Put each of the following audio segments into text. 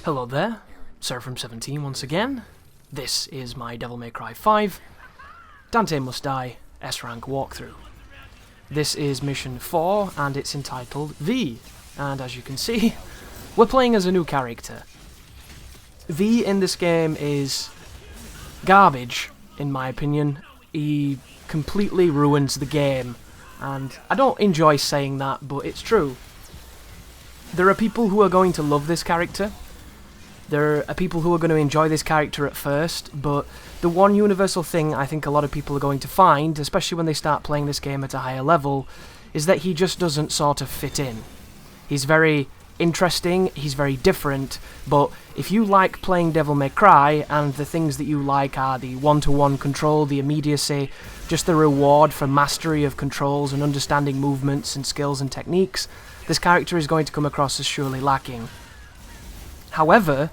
Hello there, Seraphim17 once again. This is my Devil May Cry 5 Dante Must Die S-Rank walkthrough. This is mission 4 and it's entitled V, and as you can see, we're playing as a new character. V in this game is garbage, in my opinion. He completely ruins the game, and I don't enjoy saying that, but it's true. There are people who are going to love this character. There are people who are going to enjoy this character at first, but the one universal thing I think a lot of people are going to find, especially when they start playing this game at a higher level, is that he just doesn't sort of fit in. He's very interesting, he's very different, but if you like playing Devil May Cry, and the things that you like are the one-to-one control, the immediacy, just the reward for mastery of controls and understanding movements and skills and techniques, this character is going to come across as surely lacking. However,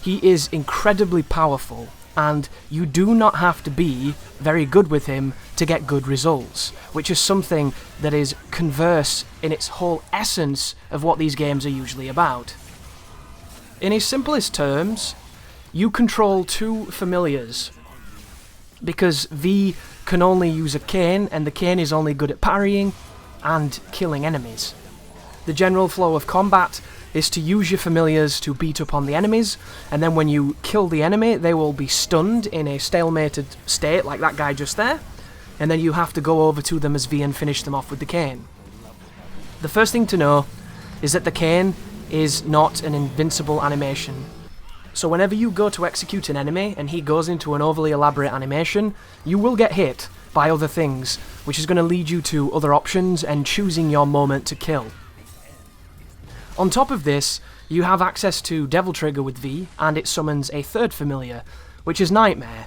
he is incredibly powerful, and you do not have to be very good with him to get good results, which is something that is converse in its whole essence of what these games are usually about. In its simplest terms, you control two familiars, because V can only use a cane, and the cane is only good at parrying and killing enemies. The general flow of combat is to use your familiars to beat up on the enemies, and then when you kill the enemy, they will be stunned in a stalemated state, like that guy just there, and then you have to go over to them as V and finish them off with the cane. The first thing to know is that the cane is not an invincible animation. So whenever you go to execute an enemy and he goes into an overly elaborate animation, you will get hit by other things, which is going to lead you to other options and choosing your moment to kill. On top of this, you have access to Devil Trigger with V, and it summons a third familiar, which is Nightmare.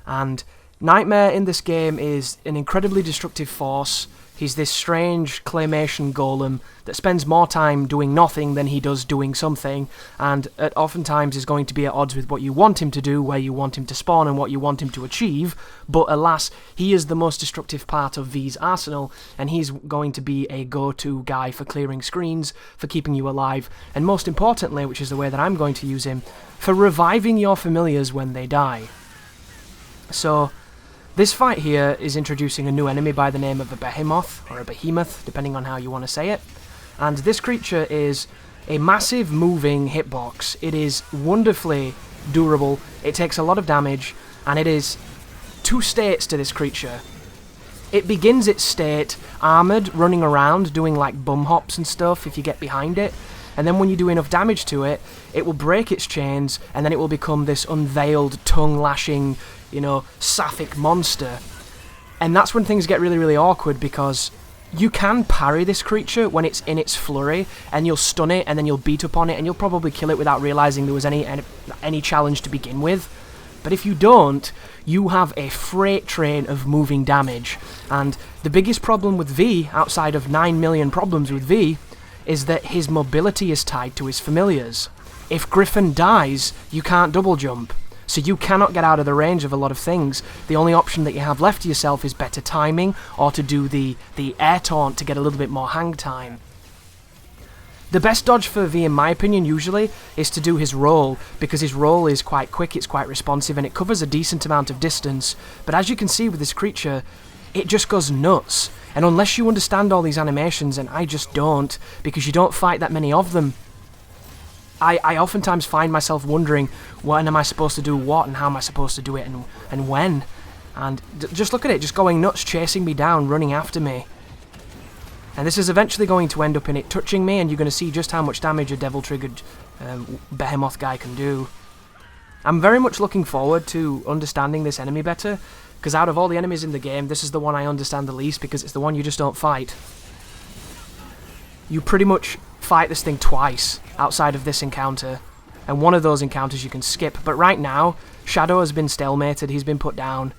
And Nightmare in this game is an incredibly destructive force. He's this strange claymation golem that spends more time doing nothing than he does doing something, and oftentimes is going to be at odds with what you want him to do, where you want him to spawn, and what you want him to achieve. But alas, he is the most destructive part of V's arsenal, and he's going to be a go-to guy for clearing screens, for keeping you alive, and most importantly, which is the way that I'm going to use him, for reviving your familiars when they die. So this fight here is introducing a new enemy by the name of a Behemoth, or a Behemoth, depending on how you want to say it. And this creature is a massive moving hitbox. It is wonderfully durable, it takes a lot of damage, and it is two states to this creature. It begins its state armoured, running around, doing like bum hops and stuff if you get behind it. And then when you do enough damage to it, it will break its chains, and then it will become this unveiled, tongue-lashing, sapphic monster. And that's when things get really, really awkward, because you can parry this creature when it's in its flurry, and you'll stun it, and then you'll beat up on it, and you'll probably kill it without realising there was any challenge to begin with. But if you don't, you have a freight train of moving damage. And the biggest problem with V, outside of 9 million problems with V, is that his mobility is tied to his familiars. If Griffin dies, you can't double jump, so you cannot get out of the range of a lot of things. The only option that you have left to yourself is better timing, or to do the air taunt to get a little bit more hang time. The best dodge for V, in my opinion, usually, is to do his roll, because his roll is quite quick, it's quite responsive, and it covers a decent amount of distance. But as you can see with this creature, it just goes nuts. And unless you understand all these animations, and I just don't, because you don't fight that many of them, I oftentimes find myself wondering, when am I supposed to do what, and how am I supposed to do it, and when? And just look at it, just going nuts, chasing me down, running after me. And this is eventually going to end up in it touching me, and you're going to see just how much damage a devil-triggered Behemoth guy can do. I'm very much looking forward to understanding this enemy better, because out of all the enemies in the game, this is the one I understand the least, because it's the one you just don't fight. You pretty much fight this thing twice outside of this encounter, and one of those encounters you can skip. But right now, Shadow has been stalemated, he's been put down.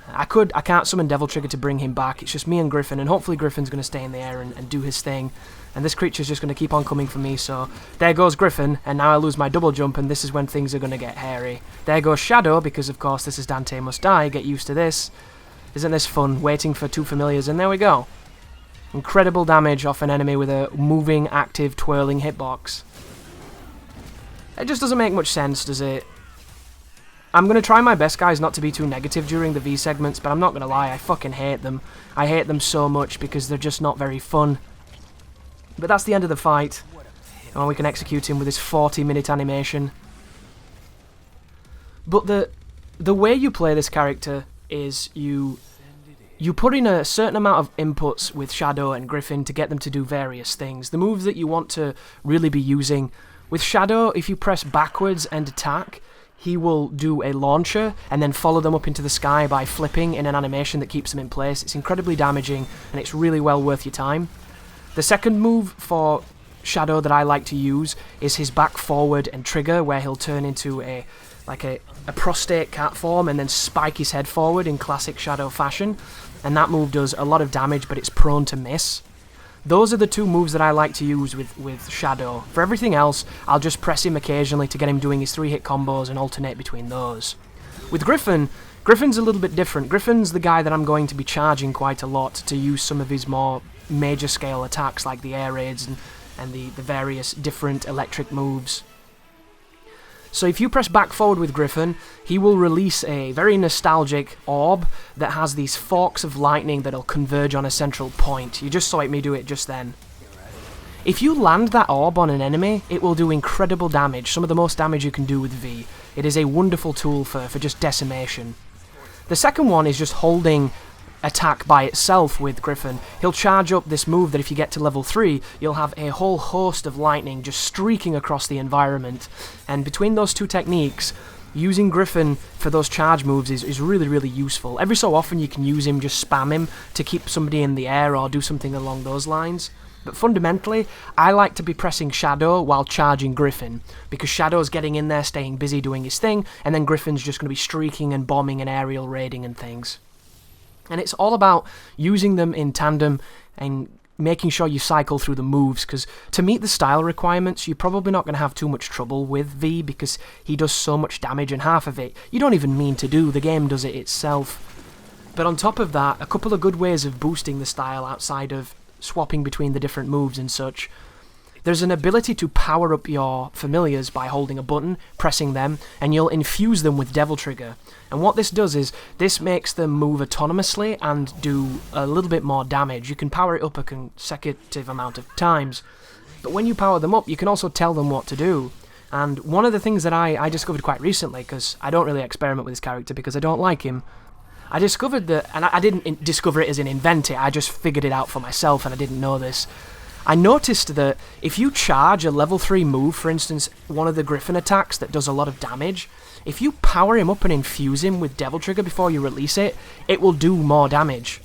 I can't summon Devil Trigger to bring him back, it's just me and Griffin, and hopefully Griffin's going to stay in the air and do his thing. And this creature's just going to keep on coming for me, so there goes Griffin, and now I lose my double jump, and this is when things are going to get hairy. There goes Shadow, because of course this is Dante Must Die, get used to this. Isn't this fun, waiting for two familiars, and there we go. Incredible damage off an enemy with a moving, active, twirling hitbox. It just doesn't make much sense, does it? I'm going to try my best, guys, not to be too negative during the V segments, but I'm not going to lie, I fucking hate them. I hate them so much because they're just not very fun. But that's the end of the fight. And we can execute him with this 40-minute animation. But the way you play this character is you put in a certain amount of inputs with Shadow and Griffin to get them to do various things. The moves that you want to really be using. With Shadow, if you press backwards and attack, he will do a launcher and then follow them up into the sky by flipping in an animation that keeps them in place. It's incredibly damaging and it's really well worth your time. The second move for Shadow that I like to use is his back forward and trigger, where he'll turn into a prostate cat form and then spike his head forward in classic Shadow fashion, and that move does a lot of damage, but it's prone to miss. Those are the two moves that I like to use with Shadow. For everything else, I'll just press him occasionally to get him doing his 3-hit combos and alternate between those. With Griffin, Griffin's a little bit different. Griffin's the guy that I'm going to be charging quite a lot to use some of his more major scale attacks like the air raids and the various different electric moves. So if you press back forward with Griffin, he will release a very nostalgic orb that has these forks of lightning that'll converge on a central point. You just saw me do it just then. If you land that orb on an enemy, it will do incredible damage, some of the most damage you can do with V. It is a wonderful tool for just decimation. The second one is just holding attack by itself with Griffin. He'll charge up this move that if you get to level 3, you'll have a whole host of lightning just streaking across the environment. And between those two techniques, using Griffin for those charge moves is really, really useful. Every so often you can use him, just spam him to keep somebody in the air or do something along those lines. But fundamentally, I like to be pressing Shadow while charging Griffin, because Shadow's getting in there, staying busy doing his thing, and then Griffin's just going to be streaking and bombing and aerial raiding and things. And it's all about using them in tandem and making sure you cycle through the moves, because to meet the style requirements, you're probably not going to have too much trouble with V, because he does so much damage, and half of it you don't even mean to do, the game does it itself. But on top of that, a couple of good ways of boosting the style outside of swapping between the different moves and such. There's an ability to power up your familiars by holding a button, pressing them, and you'll infuse them with Devil Trigger. And what this does is, this makes them move autonomously and do a little bit more damage. You can power it up a consecutive amount of times, but when you power them up, you can also tell them what to do. And one of the things that I discovered quite recently, because I don't really experiment with this character because I don't like him, I discovered that, and I didn't discover it as in invent it, I just figured it out for myself and I didn't know this. I noticed that if you charge a level 3 move, for instance, one of the Griffin attacks that does a lot of damage, if you power him up and infuse him with Devil Trigger before you release it, it will do more damage.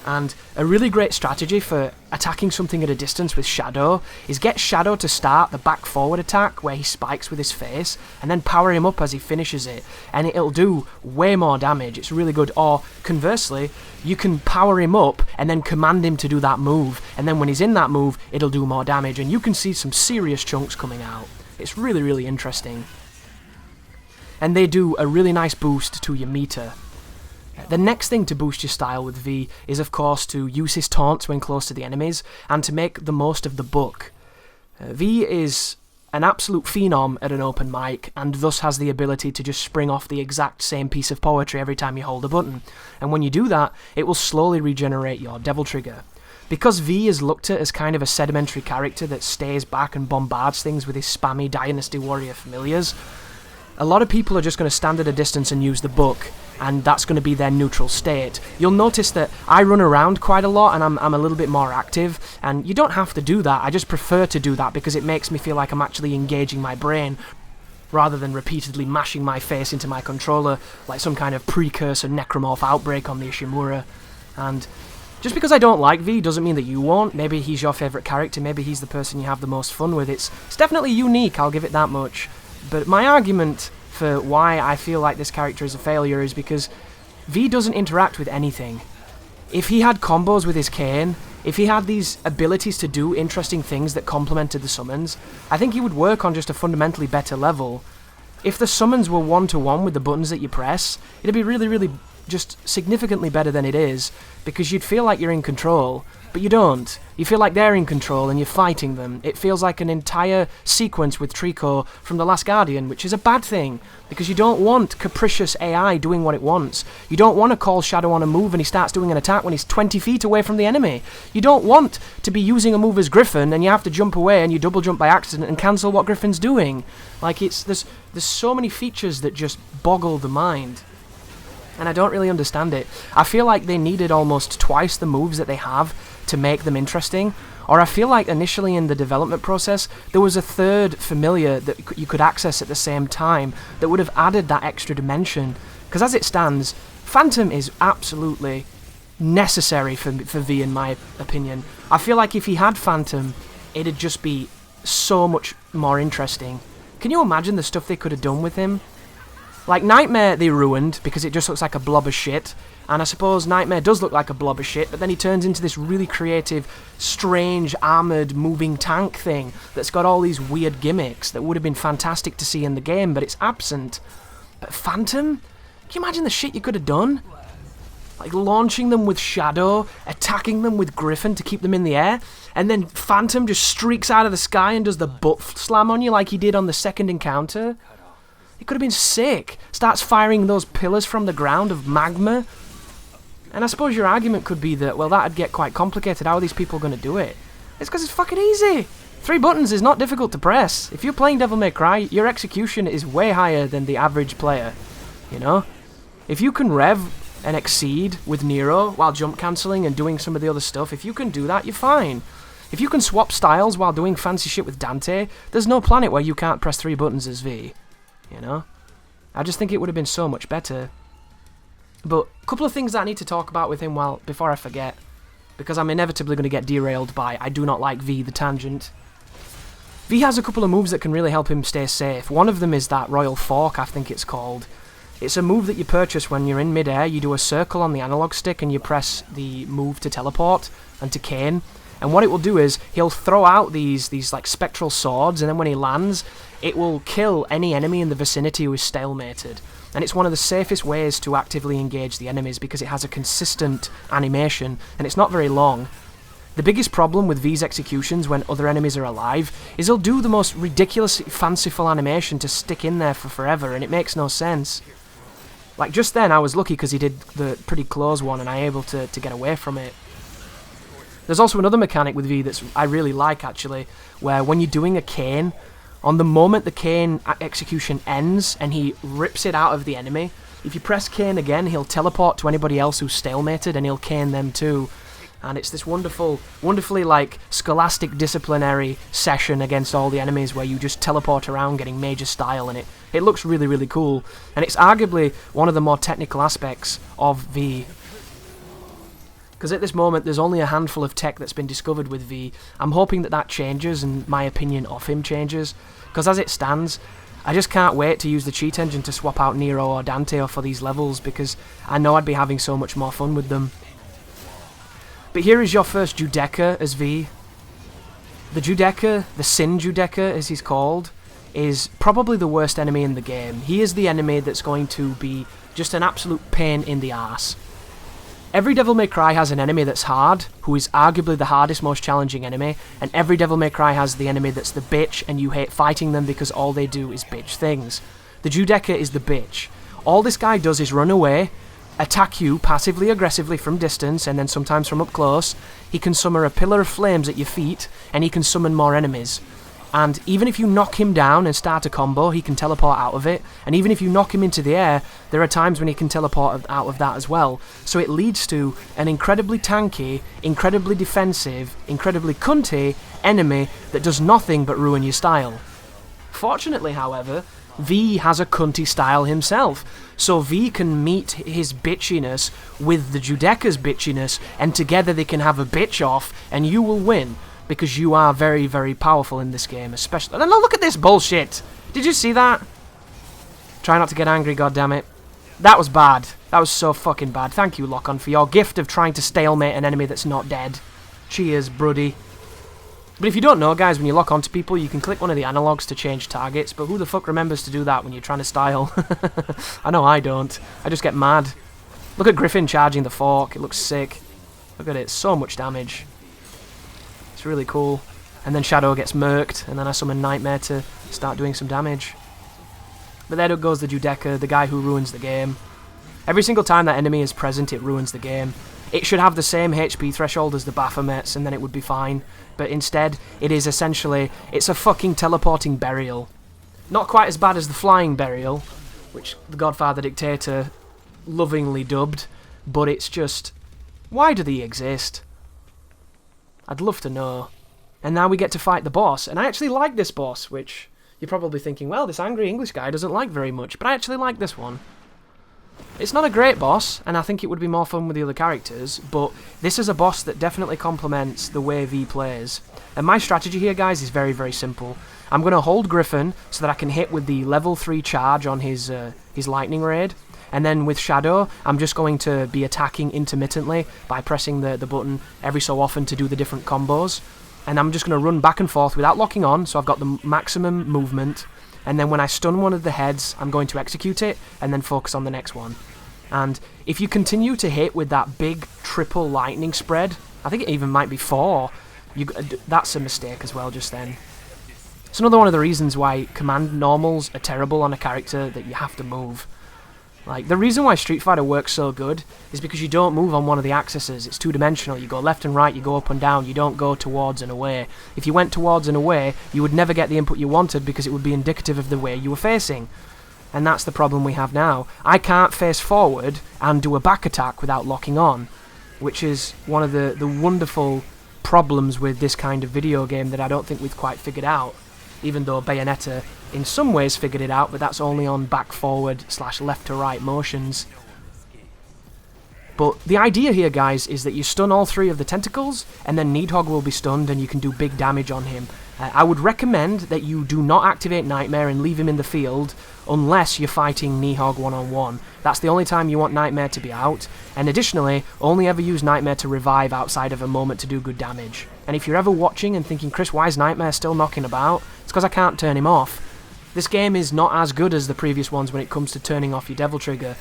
And a really great strategy for attacking something at a distance with Shadow is get Shadow to start the back forward attack where he spikes with his face, and then power him up as he finishes it, and it'll do way more damage. It's really good. Or conversely, you can power him up and then command him to do that move, and then when he's in that move, it'll do more damage, and you can see some serious chunks coming out. It's really, really interesting. And they do a really nice boost to your meter. The next thing to boost your style with V is, of course, to use his taunts when close to the enemies, and to make the most of the book. V is an absolute phenom at an open mic, and thus has the ability to just spring off the exact same piece of poetry every time you hold a button. And when you do that, it will slowly regenerate your Devil Trigger. Because V is looked at as kind of a sedimentary character that stays back and bombards things with his spammy Dynasty Warrior familiars, a lot of people are just going to stand at a distance and use the book, and that's going to be their neutral state. You'll notice that I run around quite a lot, and I'm a little bit more active, and you don't have to do that. I just prefer to do that because it makes me feel like I'm actually engaging my brain, rather than repeatedly mashing my face into my controller like some kind of precursor necromorph outbreak on the Ishimura. And just because I don't like V doesn't mean that you won't. Maybe he's your favourite character, maybe he's the person you have the most fun with. It's definitely unique, I'll give it that much. But my argument for why I feel like this character is a failure is because V doesn't interact with anything. If he had combos with his cane, if he had these abilities to do interesting things that complemented the summons, I think he would work on just a fundamentally better level. If the summons were one-to-one with the buttons that you press, it'd be really, really just significantly better than it is, because you'd feel like you're in control, but you don't. You feel like they're in control and you're fighting them. It feels like an entire sequence with Trico from The Last Guardian, which is a bad thing, because you don't want capricious AI doing what it wants. You don't want to call Shadow on a move and he starts doing an attack when he's 20 feet away from the enemy. You don't want to be using a move as Griffin and you have to jump away and you double jump by accident and cancel what Griffin's doing. Like, there's so many features that just boggle the mind. And I don't really understand it. I feel like they needed almost twice the moves that they have to make them interesting. Or I feel like initially in the development process, there was a third familiar that you could access at the same time that would have added that extra dimension. Because as it stands, Phantom is absolutely necessary for V, in my opinion. I feel like if he had Phantom, it'd just be so much more interesting. Can you imagine the stuff they could have done with him? Like, Nightmare they ruined because it just looks like a blob of shit, and I suppose Nightmare does look like a blob of shit, but then he turns into this really creative, strange, armoured, moving tank thing that's got all these weird gimmicks that would have been fantastic to see in the game, but it's absent. But Phantom? Can you imagine the shit you could have done? Like, launching them with Shadow, attacking them with Griffin to keep them in the air, and then Phantom just streaks out of the sky and does the butt slam on you like he did on the second encounter. It could have been sick. Starts firing those pillars from the ground of magma. And I suppose your argument could be that, well, that'd get quite complicated. How are these people going to do it? It's because it's fucking easy. 3 buttons is not difficult to press. If you're playing Devil May Cry, your execution is way higher than the average player. You know? If you can rev and exceed with Nero while jump cancelling and doing some of the other stuff, if you can do that, you're fine. If you can swap styles while doing fancy shit with Dante, there's no planet where you can't press 3 buttons as V. You know? I just think it would have been so much better. But a couple of things that I need to talk about with him before I forget, because I'm inevitably going to get derailed by I do not like V, the tangent. V has a couple of moves that can really help him stay safe. One of them is that Royal Fork, I think it's called. It's a move that you purchase when you're in midair. You do a circle on the analog stick and you press the move to teleport and to cane. And what it will do is, he'll throw out these like spectral swords, and then when he lands, it will kill any enemy in the vicinity who is stalemated. And it's one of the safest ways to actively engage the enemies because it has a consistent animation, and it's not very long. The biggest problem with V's executions when other enemies are alive is he'll do the most ridiculously fanciful animation to stick in there for forever, and it makes no sense. Like, just then I was lucky because he did the pretty close one and I able to get away from it. There's also another mechanic with V that I really like, actually, where when you're doing a cane, on the moment the cane execution ends and he rips it out of the enemy, if you press cane again, he'll teleport to anybody else who's stalemated and he'll cane them too. And it's this wonderfully, like, scholastic disciplinary session against all the enemies where you just teleport around getting major style, and it looks really, really cool. And it's arguably one of the more technical aspects of V. Because at this moment, there's only a handful of tech that's been discovered with V. I'm hoping that changes and my opinion of him changes. Because as it stands, I just can't wait to use the cheat engine to swap out Nero or Dante for these levels, because I know I'd be having so much more fun with them. But here is your first Judecca as V. The Judecca, the Sin Judecca as he's called, is probably the worst enemy in the game. He is the enemy that's going to be just an absolute pain in the arse. Every Devil May Cry has an enemy that's hard, who is arguably the hardest, most challenging enemy, and every Devil May Cry has the enemy that's the bitch, and you hate fighting them because all they do is bitch things. The Judecca is the bitch. All this guy does is run away, attack you passively aggressively from distance, and then sometimes from up close. He can summon a pillar of flames at your feet, and he can summon more enemies. And even if you knock him down and start a combo, he can teleport out of it. And even if you knock him into the air, there are times when he can teleport out of that as well. So it leads to an incredibly tanky, incredibly defensive, incredibly cunty enemy that does nothing but ruin your style. Fortunately, however, V has a cunty style himself. So V can meet his bitchiness with the Judecca's bitchiness, and together they can have a bitch off, and you will win. Because you are very, very powerful in this game, especially... No, look at this bullshit! Did you see that? Try not to get angry, goddammit. That was bad. That was so fucking bad. Thank you, Lock-On, for your gift of trying to stalemate an enemy that's not dead. Cheers, bruddy. But if you don't know, guys, when you lock onto people, you can click one of the analogs to change targets, but who the fuck remembers to do that when you're trying to style? I know I don't. I just get mad. Look at Griffin charging the fork. It looks sick. Look at it. So much damage. It's really cool. And then Shadow gets murked, and then I summon Nightmare to start doing some damage. But there goes the Judeka, the guy who ruins the game. Every single time that enemy is present, it ruins the game. It should have the same HP threshold as the Baphomets, and then it would be fine. But instead, it is essentially, it's a fucking teleporting burial. Not quite as bad as the flying burial, which the Godfather Dictator lovingly dubbed, but it's just, why do they exist? I'd love to know. And now we get to fight the boss, and I actually like this boss, which you're probably thinking, well, this angry English guy doesn't like very much, but I actually like this one. It's not a great boss, and I think it would be more fun with the other characters, but this is a boss that definitely complements the way V plays. And my strategy here, guys, is very, very simple. I'm going to hold Griffin so that I can hit with the level 3 charge on his lightning raid, and then with Shadow, I'm just going to be attacking intermittently by pressing the button every so often to do the different combos. And I'm just going to run back and forth without locking on, so I've got the maximum movement. And then when I stun one of the heads, I'm going to execute it, and then focus on the next one. And if you continue to hit with that big triple lightning spread, I think it even might be 4, that's a mistake as well just then. It's another one of the reasons why command normals are terrible on a character that you have to move. Like, the reason why Street Fighter works so good is because you don't move on one of the axes. It's two-dimensional. You go left and right, you go up and down, you don't go towards and away. If you went towards and away, you would never get the input you wanted because it would be indicative of the way you were facing. And that's the problem we have now. I can't face forward and do a back attack without locking on, which is one of the wonderful problems with this kind of video game that I don't think we've quite figured out. Even though Bayonetta in some ways figured it out, but that's only on back-forward / left-to-right motions. But the idea here, guys, is that you stun all 3 of the tentacles, and then Nidhogg will be stunned and you can do big damage on him. I would recommend that you do not activate Nightmare and leave him in the field unless you're fighting Nidhogg one-on-one. That's the only time you want Nightmare to be out, and additionally, only ever use Nightmare to revive outside of a moment to do good damage. And if you're ever watching and thinking, Chris, why is Nightmare still knocking about? It's because I can't turn him off. This game is not as good as the previous ones when it comes to turning off your Devil Trigger.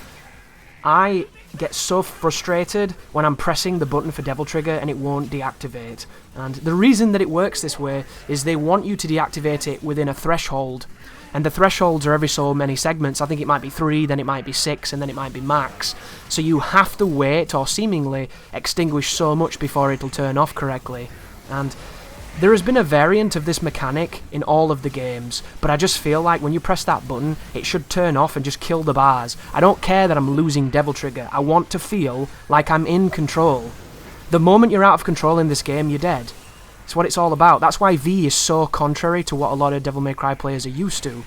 I get so frustrated when I'm pressing the button for Devil Trigger and it won't deactivate. And the reason that it works this way is they want you to deactivate it within a threshold. And the thresholds are every so many segments. I think it might be 3, then it might be 6, and then it might be max. So you have to wait or seemingly extinguish so much before it'll turn off correctly. And there has been a variant of this mechanic in all of the games, but I just feel like when you press that button, it should turn off and just kill the bars. I don't care that I'm losing Devil Trigger. I want to feel like I'm in control. The moment you're out of control in this game, you're dead. It's what it's all about. That's why V is so contrary to what a lot of Devil May Cry players are used to.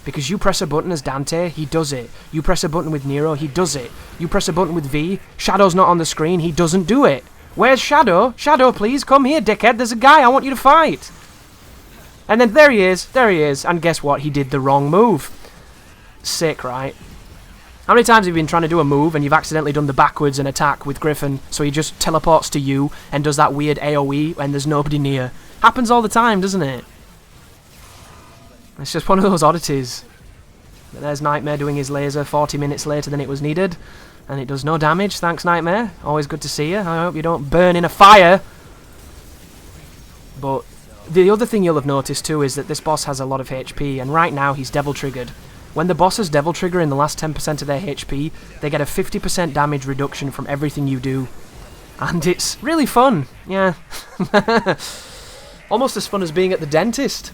Because you press a button as Dante, he does it. You press a button with Nero, he does it. You press a button with V, Shadow's not on the screen, he doesn't do it. Where's Shadow? Shadow, please, come here, dickhead, there's a guy I want you to fight. And then there he is, and guess what? He did the wrong move. Sick, right? How many times have you been trying to do a move and you've accidentally done the backwards and attack with Griffin, so he just teleports to you and does that weird AoE when there's nobody near? Happens all the time, doesn't it? It's just one of those oddities. But there's Nightmare doing his laser 40 minutes later than it was needed. And it does no damage, thanks Nightmare. Always good to see you. I hope you don't burn in a fire. But the other thing you'll have noticed too is that this boss has a lot of HP, and right now he's Devil Triggered. When the boss has Devil Trigger in the last 10% of their HP, they get a 50% damage reduction from everything you do. And it's really fun, yeah. Almost as fun as being at the dentist.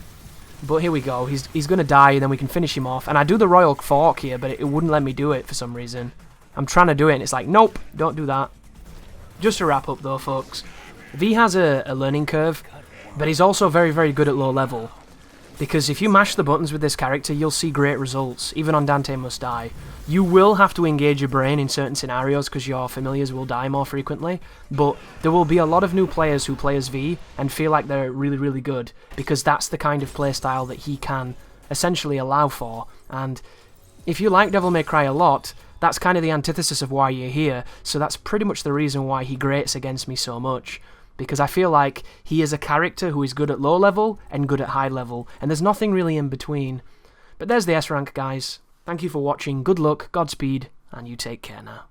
But here we go, he's going to die and then we can finish him off. And I do the Royal Fork here, but it wouldn't let me do it for some reason. I'm trying to do it and it's like, nope, don't do that. Just to wrap up though, folks. V has a learning curve, but he's also very, very good at low level. Because if you mash the buttons with this character, you'll see great results, even on Dante Must Die. You will have to engage your brain in certain scenarios because your familiars will die more frequently, but there will be a lot of new players who play as V and feel like they're really, really good, because that's the kind of playstyle that he can essentially allow for. And if you like Devil May Cry a lot, that's kind of the antithesis of why you're here, so that's pretty much the reason why he grates against me so much. Because I feel like he is a character who is good at low level and good at high level, and there's nothing really in between. But there's the S rank, guys. Thank you for watching, good luck, Godspeed, and you take care now.